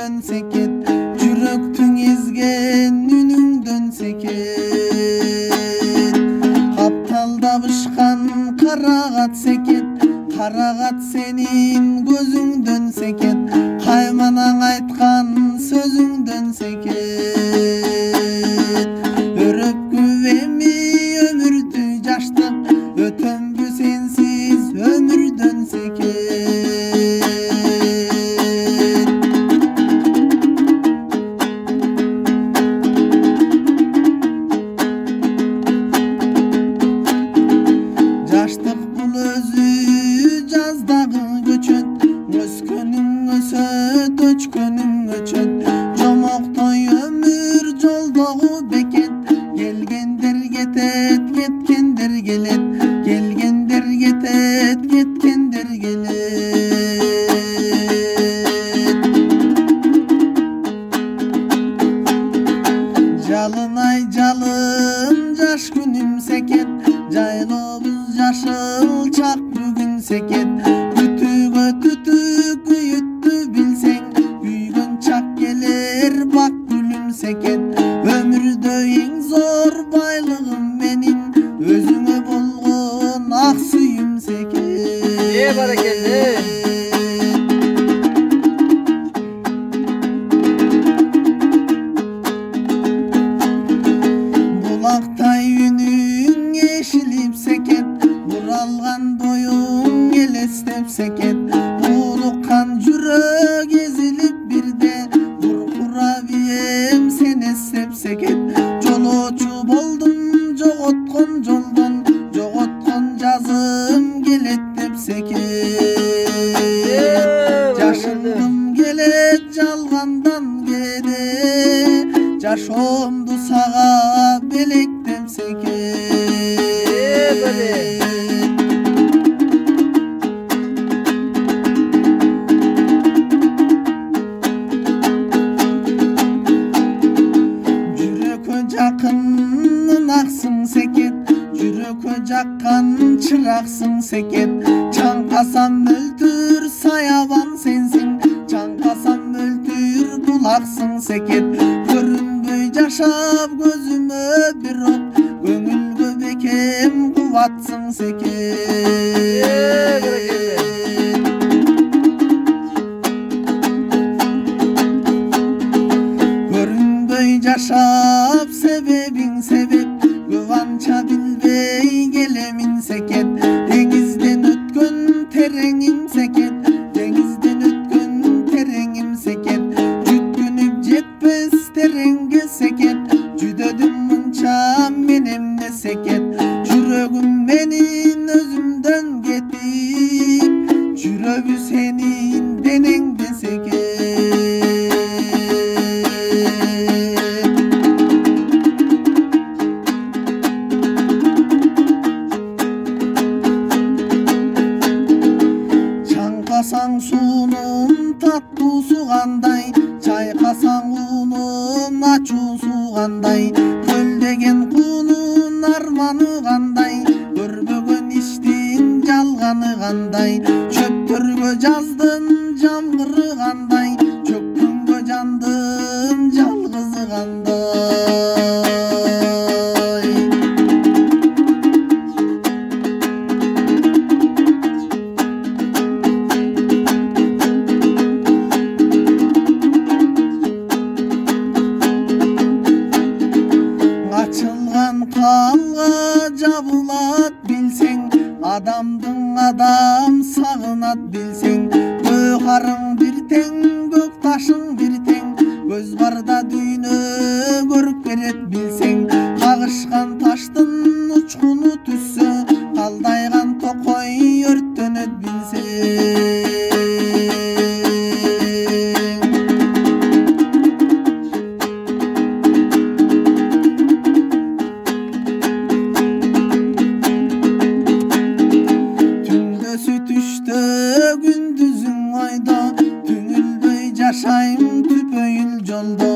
seket, жүрөктүң ezgen үнүңдөн seket. Капталдап ышкан карагат seket, карагат сенин көзүңдөн seket, кайманаң айткан сөзүңдөн seket. Өрөпкү эми өмүрдү жаштык, өтөмбү сенсиз өмүрдөн seket. Жаштык бул өзү жаздагы көчөт, өскөнүң өсөт, өчкөнүң өчөт. Жомоктой өмүр жолдогу бекет, келгендер кетет, кеткендер келет, келгендер кетет, кеткендер келет. Жалын ай жалын, жаш күнүм seket, жайлообуз жашыл чак бүгүн seket. Күтүүгө түтүк күйүттү билсең, күйгөн чак келер бак гүлүм seket. Өмүрдө эң зор байлыгым менин, өзүңө болгон ак сүйүм seket. Баракелде. Булактай үнүң эшилип seket, буралган боюң элестеп seket. Улуккан жүрөк эзилип бирде, буркурап ием сен эстеп seket. Жолоочу болдум жоготкон жолдон, жоготкон жазым келет деп seket. Жашынгым келет жалгандан кеде, жашоомду сага белектеп seket. Жүрөккө жакын аксың seket, жүрөккө жаккан чыраксың seket. Чаңкасам мөлтүр саябан сенсиң, чаңкасам мөлтүр булаксың seket. Көрүнбөй жашап көзүмө бирок, көңүлгө бекем кубатсың seket. Көрүнбөй жашап себебиң себеп, көп анча билбей келемин seket. Деңизден өткөн тереңим seket, деңизден өткөн тереңим seket. Жүткүнүп жетпес тереңге seket, жүдөдүм мынча мен эмне seket. Жүрөгүм менин өзүмдөн кетип, жүрөбү сенин денеңде seket. Чаңкасаң суунун таттуусу кандай, чайкасаң уунун ачуусу кандай. Көлдеген куунун арманы кандай, көрбөгөн иштин жалганы кандай. Чөптөргө жаздын жамгыры кандай, чөккөнгө жандын жалгызы кандай. Ачылган калга жабылат билсең, адамдың адам сагынат билсең. Көк арың бир тең, көк ташың бир тең, көз барда дүйнө көрүп берет билсең. Кагышкан таштын учкуну түссө, калдайган токой өрттөнөт билсең. Түштө күндүзүң айда, түңүлбөй жашайм түпөйүл жолдо.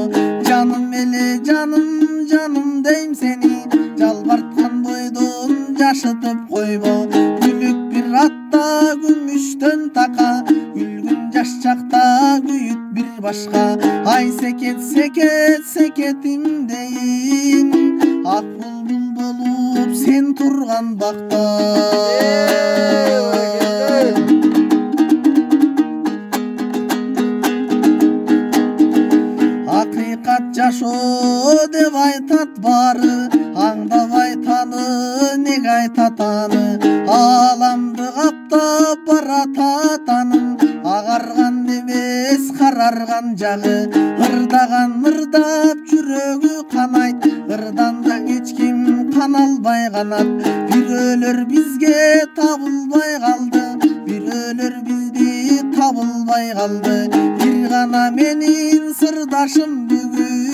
Жаным эле жаным, жаным дейм сени, жалбарткан бойдон жашытып койбо. Күлүк бир атта күмүштөн така, күлгүн жаш чакта сүйүт бир башка. Ай секет секет секетим дейин, ак булбул болуп сен турган бакта. Акыйкат жашоо деп айтат баары, аңдап айтаны неге айтат аны. Аламды каптап баратат анын, агарган эмес карарган жагы. Ырдаган ырдап жүрөгү канайт, ырдан да эч ким кана албай канат. Бирөөлөр бизге табылбай калды, бирөөлөр бизди табылбай калды. Бир гана менин сырдашым бүгүн